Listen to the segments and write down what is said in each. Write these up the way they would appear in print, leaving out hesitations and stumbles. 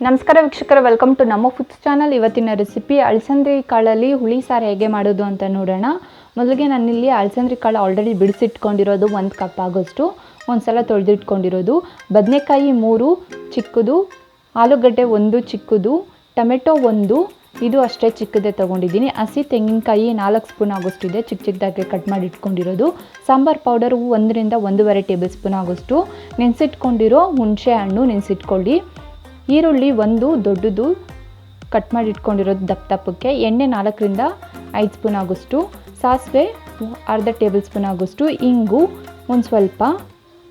ನಮಸ್ಕಾರ ವೀಕ್ಷಕರೇ, welcome to ನಮ್ಮ ಫುಡ್ಸ್ ಚಾನಲ್. ಇವತ್ತಿನ ರೆಸಿಪಿ ಅಲಸಂದೆ ಕಾಳಲ್ಲಿ ಹುಳಿ ಸಾರು ಹೇಗೆ ಮಾಡೋದು ಅಂತ ನೋಡೋಣ. ಮೊದಲಿಗೆ ನಾನಿಲ್ಲಿ ಅಲಸಂದೆ ಕಾಳು ಆಲ್ರೆಡಿ ಬಿಡಿಸಿಟ್ಕೊಂಡಿರೋದು 1 ಕಪ್ ಆಗೋಷ್ಟು, ಒಂದು ಸಲ ತೊಳೆದಿಟ್ಕೊಂಡಿರೋದು, ಬದನೆಕಾಯಿ 3 ಚಿಕ್ಕದು, ಆಲೂಗಡ್ಡೆ 1 ಚಿಕ್ಕದು, ಟೊಮೆಟೊ 1 ಇದು ಅಷ್ಟೇ ಚಿಕ್ಕದೇ ತೊಗೊಂಡಿದ್ದೀನಿ, ಹಸಿ ತೆಂಗಿನಕಾಯಿ 4 ಸ್ಪೂನ್ ಆಗೋಷ್ಟಿದೆ ಚಿಕ್ಕ ಚಿಕ್ಕದಾಗಿ ಕಟ್ ಮಾಡಿ ಇಟ್ಕೊಂಡಿರೋದು, ಸಾಂಬಾರು ಪೌಡರ್ 1 ರಿಂದ 1.5 ಟೇಬಲ್ ಸ್ಪೂನ್ ಆಗೋಷ್ಟು, ನೆನೆಸಿಟ್ಕೊಂಡಿರೋ ಹುಣಸೆ ಹಣ್ಣು ನೆನೆಸಿಟ್ಕೊಳ್ಳಿ, ಈರುಳ್ಳಿ 1 ದೊಡ್ಡದು ಕಟ್ ಮಾಡಿ ಇಟ್ಕೊಂಡಿರೋದು ದಪ್ಪಕ್ಕೆ, ಎಣ್ಣೆ 4 ರಿಂದ 5 ಸ್ಪೂನ್ ಆಗೋಷ್ಟು, ಸಾಸಿವೆ ಅರ್ಧ ಟೇಬಲ್ ಸ್ಪೂನ್ ಆಗೋಷ್ಟು, ಇಂಗು ಒಂದು ಸ್ವಲ್ಪ,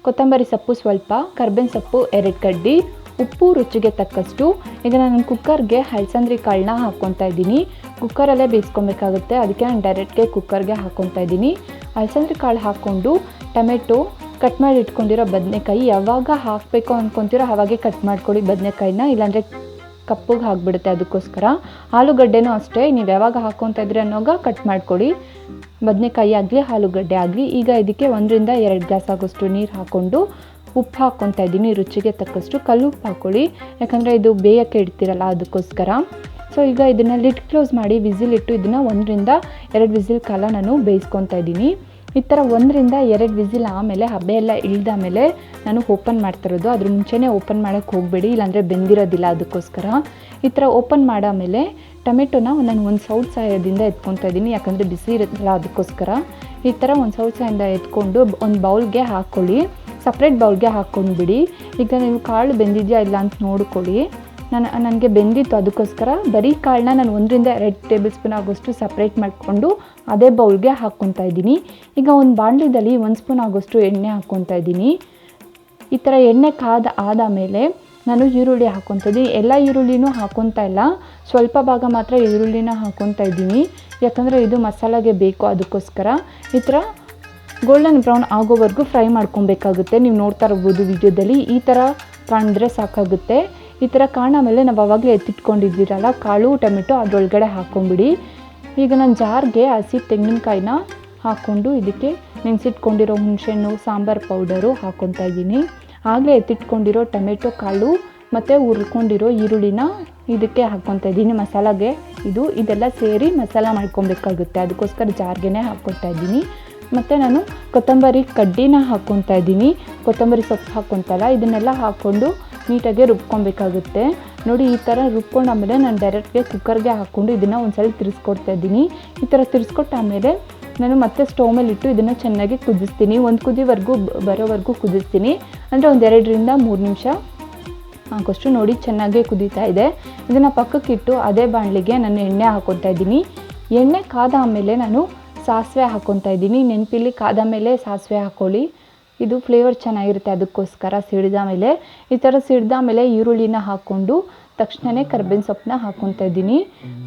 ಕೊತ್ತಂಬರಿ ಸೊಪ್ಪು ಸ್ವಲ್ಪ, ಕರ್ಬೇವಿನ ಸೊಪ್ಪು 2 ಕಡ್ಡಿ, ಉಪ್ಪು ರುಚಿಗೆ ತಕ್ಕಷ್ಟು. ಈಗ ನಾನು ಕುಕ್ಕರ್ಗೆ ಅಲಸಂದೆ ಕಾಳನ್ನ ಹಾಕ್ಕೊತಾ ಇದ್ದೀನಿ. ಕುಕ್ಕರಲ್ಲೇ ಬೇಯಿಸ್ಕೊಬೇಕಾಗುತ್ತೆ, ಅದಕ್ಕೆ ನಾನು ಡೈರೆಕ್ಟ್ಗೆ ಕುಕ್ಕರ್ಗೆ ಹಾಕ್ಕೊತಾ ಇದ್ದೀನಿ. ಅಲಸಂದೆ ಕಾಳು ಹಾಕ್ಕೊಂಡು ಟೊಮೆಟೊ, ಕಟ್ ಮಾಡಿ ಇಟ್ಕೊಂಡಿರೋ ಬದನೆಕಾಯಿ, ಯಾವಾಗ ಹಾಕಬೇಕು ಅಂದ್ಕೊತೀರೋ ಆವಾಗೆ ಕಟ್ ಮಾಡ್ಕೊಳ್ಳಿ ಬದನೆಕಾಯಿನ, ಇಲ್ಲಾಂದರೆ ಕಪ್ಪಗೆ ಹಾಕ್ಬಿಡುತ್ತೆ. ಅದಕ್ಕೋಸ್ಕರ ಆಲೂಗಡ್ಡೆನೂ ಅಷ್ಟೇ, ನೀವು ಯಾವಾಗ ಹಾಕ್ಕೊತಾ ಇದ್ರೆ ಅನ್ನೋವಾಗ ಕಟ್ ಮಾಡ್ಕೊಳ್ಳಿ, ಬದನೆಕಾಯಿ ಆಗಲಿ ಆಲೂಗಡ್ಡೆ ಆಗಲಿ. ಈಗ ಇದಕ್ಕೆ 1 ರಿಂದ 2 ಗ್ಲಾಸ್ ಆಗೋಷ್ಟು ನೀರು ಹಾಕ್ಕೊಂಡು ಉಪ್ಪು ಹಾಕ್ಕೊತಾ ಇದ್ದೀನಿ, ರುಚಿಗೆ ತಕ್ಕಷ್ಟು. ಕಲ್ಲುಪ್ಪು ಹಾಕ್ಕೊಳ್ಳಿ, ಯಾಕಂದರೆ ಇದು ಬೇಯಕ್ಕೆ ಇಡ್ತೀರಲ್ಲ ಅದಕ್ಕೋಸ್ಕರ. ಸೊ ಈಗ ಇದನ್ನು ಲಿಡ್ ಕ್ಲೋಸ್ ಮಾಡಿ ವಿಸಿಲ್ ಇಟ್ಟು ಇದನ್ನು 1 ರಿಂದ 2 ವಿಸಿಲ್ ಕಾಲ ನಾನು ಬೇಯಿಸ್ಕೊತಾ ಇದ್ದೀನಿ. ಈ ಥರ 1 ರಿಂದ 2 ವಿಸಿಲ್ ಆಮೇಲೆ ಹಬೆ ಎಲ್ಲ ಇಳಿದ ಮೇಲೆ ನಾನು ಓಪನ್ ಮಾಡ್ತಿರೋದು, ಅದ್ರ ಮುಂಚೆನೇ ಓಪನ್ ಮಾಡೋಕ್ಕೆ ಹೋಗಬೇಡಿ, ಇಲ್ಲಾಂದರೆ ಬೆಂದಿರೋದಿಲ್ಲ. ಅದಕ್ಕೋಸ್ಕರ ಈ ಥರ ಓಪನ್ ಮಾಡಾಮೇಲೆ ಟೊಮೆಟೊನ ನಾನು ಒಂದು ಸೌಟ್ ಸಹಾಯದಿಂದ ಎತ್ಕೊತಾ ಇದ್ದೀನಿ, ಯಾಕಂದರೆ ಬಿಸಿ ಇರುತ್ತಲ್ಲ ಅದಕ್ಕೋಸ್ಕರ. ಈ ಥರ ಒಂದು ಸೌಟ್ ಸಹಾಯದಿಂದ ಎತ್ಕೊಂಡು ಒಂದು ಬೌಲ್ಗೆ ಹಾಕ್ಕೊಳ್ಳಿ, ಸಪ್ರೇಟ್ ಬೌಲ್ಗೆ ಹಾಕ್ಕೊಂಡ್ಬಿಡಿ. ಈಗ ನೀವು ಕಾಳು ಬೆಂದಿದೆಯಾ ಇಲ್ಲ ಅಂತ ನೋಡ್ಕೊಳ್ಳಿ. ನನಗೆ ಬೆಂದಿತ್ತು, ಅದಕ್ಕೋಸ್ಕರ ಬರೀ ಕಾಳನ್ನ ನಾನು 1 ರಿಂದ 2 ಟೇಬಲ್ ಸ್ಪೂನ್ ಆಗೋಷ್ಟು ಸಪ್ರೇಟ್ ಮಾಡಿಕೊಂಡು ಅದೇ ಬೌಲ್ಗೆ ಹಾಕ್ಕೊತಾ ಇದ್ದೀನಿ. ಈಗ ಒಂದು ಬಾಣಲಿದಲ್ಲಿ 1 ಸ್ಪೂನ್ ಆಗೋಷ್ಟು ಎಣ್ಣೆ ಹಾಕ್ಕೊತಾ ಇದ್ದೀನಿ. ಈ ಥರ ಎಣ್ಣೆ ಆದಮೇಲೆ ನಾನು ಈರುಳ್ಳಿ ಹಾಕ್ಕೊತಾ ಇದ್ದೀನಿ. ಎಲ್ಲ ಈರುಳ್ಳಿನೂ ಹಾಕ್ಕೊತಾ ಇಲ್ಲ, ಸ್ವಲ್ಪ ಭಾಗ ಮಾತ್ರ ಈರುಳ್ಳಿನ ಹಾಕ್ಕೊತಾ ಇದ್ದೀನಿ, ಯಾಕಂದರೆ ಇದು ಮಸಾಲೆಗೆ ಬೇಕು. ಅದಕ್ಕೋಸ್ಕರ ಈ ಥರ ಗೋಲ್ಡನ್ ಬ್ರೌನ್ ಆಗೋವರೆಗೂ ಫ್ರೈ ಮಾಡ್ಕೊಬೇಕಾಗುತ್ತೆ. ನೀವು ನೋಡ್ತಾ ಇರ್ಬೋದು ವಿಡಿಯೋದಲ್ಲಿ, ಈ ಥರ ಕಾಣಿದ್ರೆ ಸಾಕಾಗುತ್ತೆ. ಈ ಥರ ಕಾಣಾಮೇಲೆ ನಾವು ಆವಾಗಲೇ ಎತ್ತಿಟ್ಕೊಂಡಿದ್ದೀರಲ್ಲ ಕಾಳು ಟೊಮೆಟೊ, ಅದರೊಳಗಡೆ ಹಾಕ್ಕೊಂಬಿಡಿ. ಈಗ ನಾನು ಜಾರ್ಗೆ ಹಸಿ ತೆಂಗಿನಕಾಯಿನ ಹಾಕ್ಕೊಂಡು ಇದಕ್ಕೆ ನೆನೆಸಿಟ್ಕೊಂಡಿರೋ ಹುಣಸೆಹಣ್ಣು, ಸಾಂಬಾರು ಪೌಡರು ಹಾಕ್ಕೊತಾ ಇದ್ದೀನಿ. ಆಗಲೇ ಎತ್ತಿಟ್ಕೊಂಡಿರೋ ಟೊಮೆಟೊ ಕಾಳು ಮತ್ತು ಹುರ್ಕೊಂಡಿರೋ ಈರುಳ್ಳಿನ ಇದಕ್ಕೆ ಹಾಕ್ಕೊತಾ ಇದ್ದೀನಿ. ಮಸಾಲಾಗೆ ಇದೆಲ್ಲ ಸೇರಿ ಮಸಾಲ ಮಾಡ್ಕೊಬೇಕಾಗುತ್ತೆ, ಅದಕ್ಕೋಸ್ಕರ ಜಾರ್ಗೆ ಹಾಕ್ಕೊತಾ ಇದ್ದೀನಿ. ಮತ್ತು ನಾನು ಕೊತ್ತಂಬರಿ ಕಡ್ಡಿನ ಹಾಕ್ಕೊತಾ ಇದ್ದೀನಿ, ಕೊತ್ತಂಬರಿ ಸೊಪ್ಪು ಹಾಕ್ಕೊತಲ್ಲ, ಇದನ್ನೆಲ್ಲ ಹಾಕ್ಕೊಂಡು ನೀಟಾಗಿ ರುಬ್ಕೊಬೇಕಾಗುತ್ತೆ. ನೋಡಿ, ಈ ಥರ ರುಬ್ಕೊಂಡಾಮೇಲೆ ನಾನು ಡೈರೆಕ್ಟ್ಗೆ ಕುಕ್ಕರ್ಗೆ ಹಾಕ್ಕೊಂಡು ಇದನ್ನು ಒಂದು ಸಲ ತಿರ್ಸ್ಕೊಡ್ತಾ ಇದ್ದೀನಿ. ಈ ಥರ ತಿರ್ಸ್ಕೊಟ್ಟಾಮೇಲೆ ನಾನು ಮತ್ತೆ ಸ್ಟವ್ ಮೇಲೆ ಇಟ್ಟು ಇದನ್ನು ಚೆನ್ನಾಗಿ ಕುದಿಸ್ತೀನಿ. 1 ಕುದಿವರೆಗೂ ಬರೋವರೆಗೂ ಕುದಿಸ್ತೀನಿ, ಅಂದರೆ ಒಂದು 2 ರಿಂದ 3 ನಿಮಿಷ ಆಗೋಷ್ಟು. ನೋಡಿ, ಚೆನ್ನಾಗೇ ಕುದೀತಾ ಇದೆ. ಇದನ್ನು ಪಕ್ಕಕ್ಕಿಟ್ಟು ಅದೇ ಬಾಣಲಿಗೆ ನಾನು ಎಣ್ಣೆ ಹಾಕ್ಕೊತಾ ಇದ್ದೀನಿ. ಎಣ್ಣೆ ಕಾದ ಆಮೇಲೆ ನಾನು ಸಾಸಿವೆ ಹಾಕ್ಕೊತಾ ಇದ್ದೀನಿ. ನೆನಪಿಲ್ಲಿ ಕಾದ ಮೇಲೆ ಸಾಸಿವೆ ಹಾಕ್ಕೊಳ್ಳಿ, ಇದು ಫ್ಲೇವರ್ ಚೆನ್ನಾಗಿರುತ್ತೆ. ಅದಕ್ಕೋಸ್ಕರ ಸಿಡಿದ ಮೇಲೆ ಈ ಥರ ಸಿಡಿದ ಮೇಲೆ ಈರುಳ್ಳಿನ ಹಾಕ್ಕೊಂಡು ತಕ್ಷಣವೇ ಕರ್ಬೇವಿನ ಸೊಪ್ಪನ್ನ ಹಾಕ್ಕೊತಾ ಇದ್ದೀನಿ.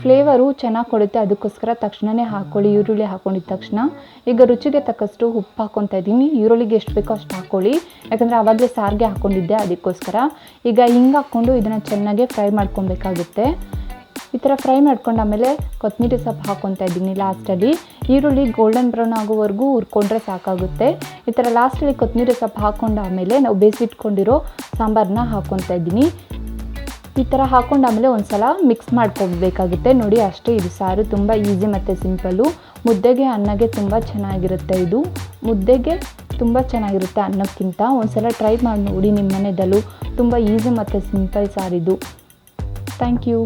ಫ್ಲೇವರು ಚೆನ್ನಾಗಿ ಕೊಡುತ್ತೆ, ಅದಕ್ಕೋಸ್ಕರ ತಕ್ಷಣವೇ ಹಾಕ್ಕೊಳ್ಳಿ ಈರುಳ್ಳಿ ಹಾಕ್ಕೊಂಡಿದ್ದ ತಕ್ಷಣ. ಈಗ ರುಚಿಗೆ ತಕ್ಕಷ್ಟು ಉಪ್ಪು ಹಾಕ್ಕೊತಾ ಇದ್ದೀನಿ. ಈರುಳ್ಳಿಗೆ ಎಷ್ಟು ಬೇಕೋ ಅಷ್ಟು ಹಾಕ್ಕೊಳ್ಳಿ, ಯಾಕಂದರೆ ಆವಾಗಲೇ ಸಾರಿಗೆ ಹಾಕ್ಕೊಂಡಿದ್ದೆ ಅದಕ್ಕೋಸ್ಕರ. ಈಗ ಹಿಂಗೆ ಹಾಕ್ಕೊಂಡು ಇದನ್ನು ಚೆನ್ನಾಗಿ ಫ್ರೈ ಮಾಡ್ಕೊಬೇಕಾಗುತ್ತೆ. ಈ ಥರ ಫ್ರೈ ಮಾಡ್ಕೊಂಡಾಮೇಲೆ ಕೊತ್ತಂಬರಿ ಸೊಪ್ಪು ಹಾಕ್ಕೊತಾ ಇದ್ದೀನಿ ಲಾಸ್ಟಲ್ಲಿ. ಈರುಳ್ಳಿ ಗೋಲ್ಡನ್ ಬ್ರೌನ್ ಆಗೋವರೆಗೂ ಹುರ್ಕೊಂಡ್ರೆ ಸಾಕಾಗುತ್ತೆ. ಈ ಥರ ಲಾಸ್ಟಲ್ಲಿ ಕೊತ್ತಂಬರಿ ಸೊಪ್ಪು ಹಾಕ್ಕೊಂಡಾಮೇಲೆ ನಾವು ಬೇಯಿಸಿಟ್ಕೊಂಡಿರೋ ಸಾಂಬಾರನ್ನ ಹಾಕ್ಕೊತಾ ಇದ್ದೀನಿ. ಈ ಥರ ಹಾಕ್ಕೊಂಡಾಮೇಲೆ ಒಂದು ಸಲ ಮಿಕ್ಸ್ ಮಾಡ್ಕೊಬೇಕಾಗುತ್ತೆ. ನೋಡಿ, ಅಷ್ಟೇ. ಇದು ಸಾರು ತುಂಬ ಈಸಿ ಮತ್ತು ಸಿಂಪಲ್ಲು. ಮುದ್ದೆಗೆ ಅನ್ನಗೆ ತುಂಬ ಚೆನ್ನಾಗಿರುತ್ತೆ. ಇದು ಮುದ್ದೆಗೆ ತುಂಬ ಚೆನ್ನಾಗಿರುತ್ತೆ ಅನ್ನಕ್ಕಿಂತ. ಒಂದು ಸಲ ಟ್ರೈ ಮಾಡಿ ನೋಡಿ ನಿಮ್ಮ ಮನೆಯಲ್ಲೂ. ತುಂಬ ಈಸಿ ಮತ್ತು ಸಿಂಪಲ್ ಸಾರಿದು. Thank you.